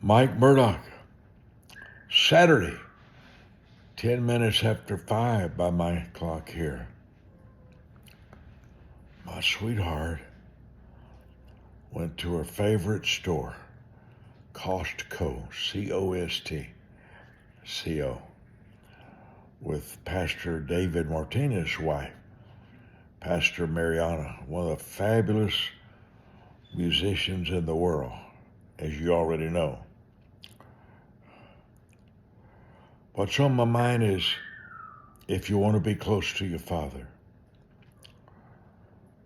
Mike Murdock, Saturday, 10 minutes after 5 by my clock here. My sweetheart went to her favorite store, Costco, C-O-S-T-C-O, with Pastor David Martinez's wife, Pastor Mariana, one of the fabulous musicians in the world, as you already know. What's on my mind is, if you want to be close to your Father,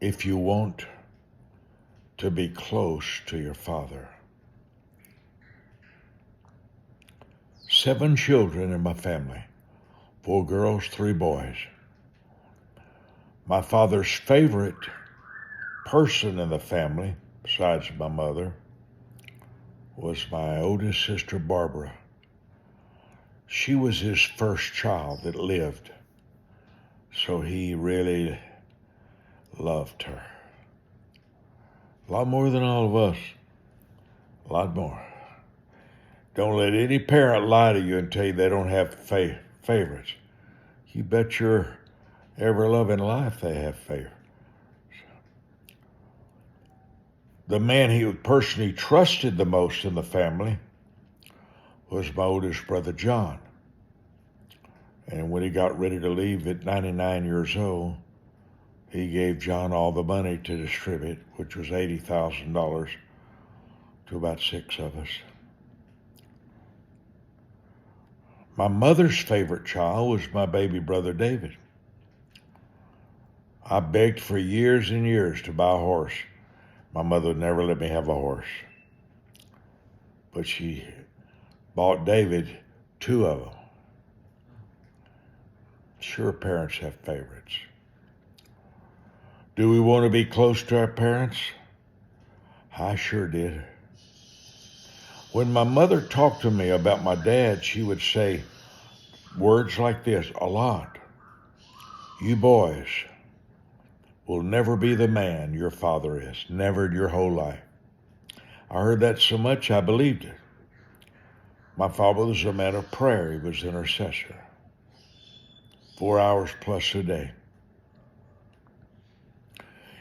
if you want to be close to your Father. 7 children in my family, 4 girls, 3 boys. My father's favorite person in the family, besides my mother, was my oldest sister, Barbara. She was his first child that lived, so he really loved her. A lot more than all of us. A lot more. Don't let any parent lie to you and tell you they don't have favorites. You bet your ever loving life they have favorites. The man he personally trusted the most in the family was my oldest brother, John. And when he got ready to leave at 99 years old, he gave John all the money to distribute, which was $80,000 to about 6 of us. My mother's favorite child was my baby brother, David. I begged for years and years to buy a horse. My mother would never let me have a horse. But she bought David 2 of them. Sure, parents have favorites. Do we want to be close to our parents? I sure did. When my mother talked to me about my dad, she would say words like this a lot. You boys will never be the man your father is, never in your whole life. I heard that so much I believed it. My father was a man of prayer. He was an intercessor. 4 hours plus a day.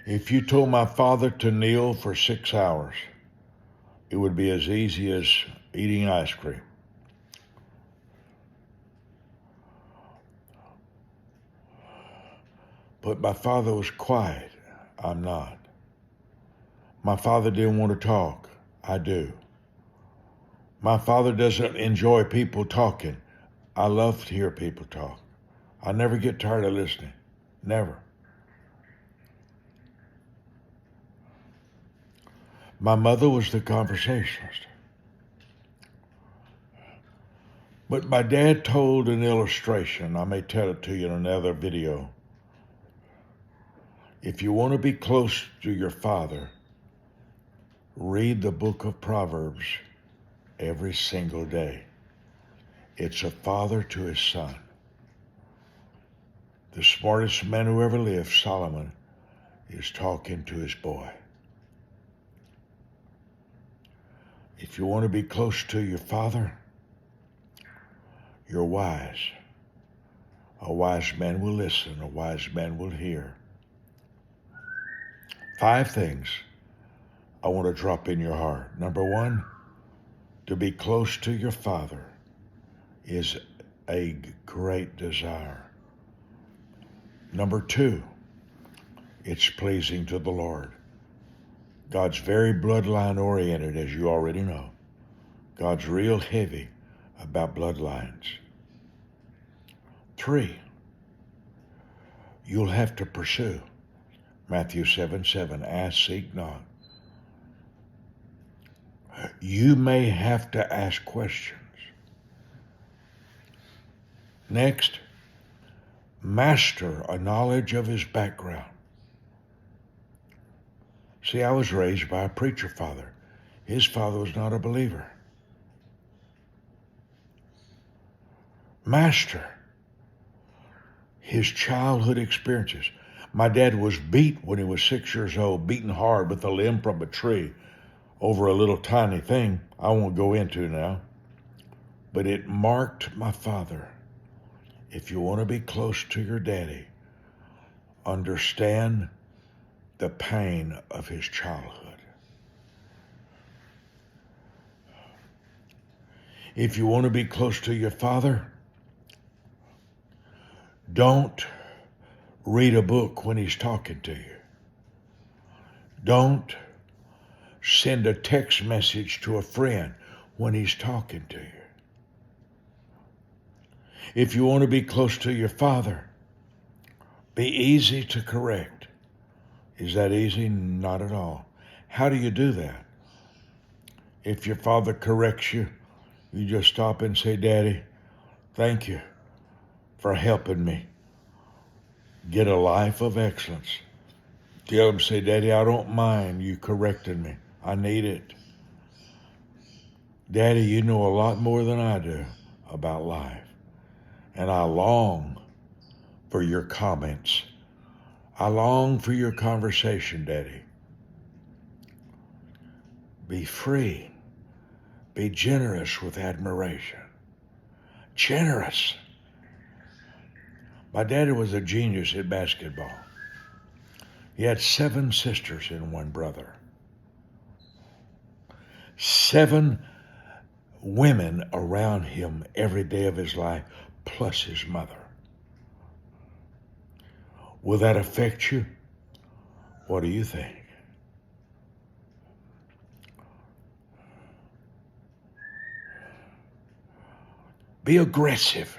If you told my father to kneel for 6 hours, it would be as easy as eating ice cream. But my father was quiet. I'm not. My father didn't want to talk. I do. My father doesn't enjoy people talking. I love to hear people talk. I never get tired of listening. Never. My mother was the conversationalist. But my dad told an illustration. I may tell it to you in another video. If you want to be close to your Father, read the book of Proverbs every single day. It's a father to his son. The smartest man who ever lived, Solomon, is talking to his boy. If you want to be close to your Father, you're wise. A wise man will listen. A wise man will hear. 5 things I want to drop in your heart. Number 1, to be close to your Father is a great desire. Number 2, it's pleasing to the Lord. God's very bloodline oriented, as you already know. God's real heavy about bloodlines. 3, you'll have to pursue. Matthew 7:7, ask, seek, knock. You may have to ask questions. Next, master a knowledge of his background. See, I was raised by a preacher father. His father was not a believer. Master his childhood experiences. My dad was beat when he was 6 years old, beaten hard with a limb from a tree over a little tiny thing I won't go into now, but it marked my father. If you want to be close to your daddy, understand the pain of his childhood. If you want to be close to your father, don't read a book when he's talking to you. Don't send a text message to a friend when he's talking to you. If you want to be close to your father, be easy to correct. Is that easy? Not at all. How do you do that? If your father corrects you, you just stop and say, Daddy, thank you for helping me get a life of excellence. Tell him, say, Daddy, I don't mind you correcting me. I need it. Daddy, you know a lot more than I do about life. And I long for your comments. I long for your conversation, Daddy. Be free. Be generous with admiration. Generous. My daddy was a genius at basketball. He had 7 sisters and 1 brother. 7 women around him every day of his life, plus his mother. Will that affect you? What do you think? Be aggressive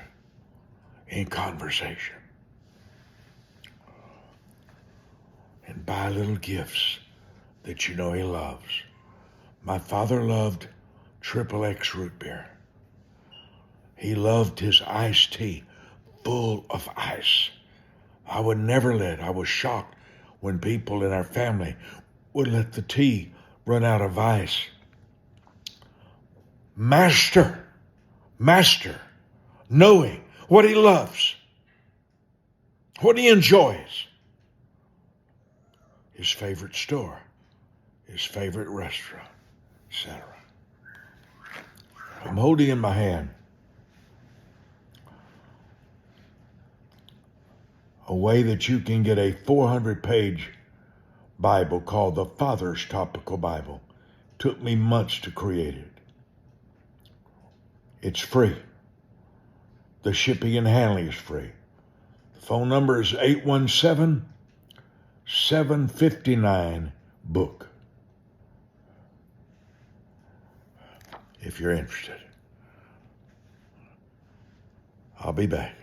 in conversation. And buy little gifts that you know he loves. My father loved XXX root beer. He loved his iced tea full of ice. I would never I was shocked when people in our family would let the tea run out of ice. Master, knowing what he loves, what he enjoys, his favorite store, his favorite restaurant, etc. I'm holding in my hand a way that you can get a 400-page Bible called the Father's Topical Bible. Took me months to create it. It's free. The shipping and handling is free. The phone number is 817-759-BOOK. If you're interested. I'll be back.